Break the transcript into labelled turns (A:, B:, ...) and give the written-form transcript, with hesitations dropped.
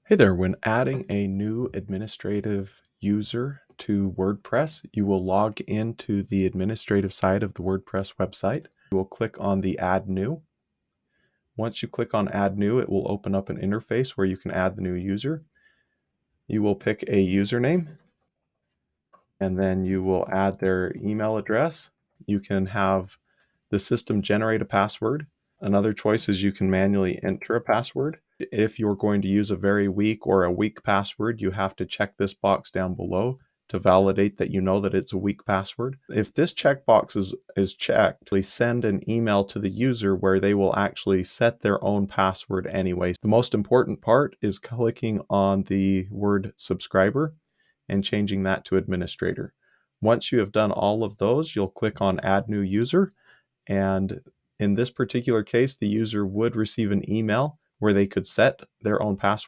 A: Hey there, when adding a new administrative user to WordPress, you will log into the administrative side of the WordPress website. You will click on the Add New. Once you click on Add New, it will open up an interface where you can add the new user. You will pick a username, and then you will add their email address. You can have the system generate a password. Another choice is you can manually enter a password. If you're going to use a very weak or a weak password, you have to check this box down below to validate that you know that it's a weak password. If this checkbox is checked, please send an email to the user where they will actually set their own password anyway. The most important part is clicking on the word subscriber and changing that to administrator. Once you have done all of those, you'll click on Add New User, and in this particular case, the user would receive an email where they could set their own password.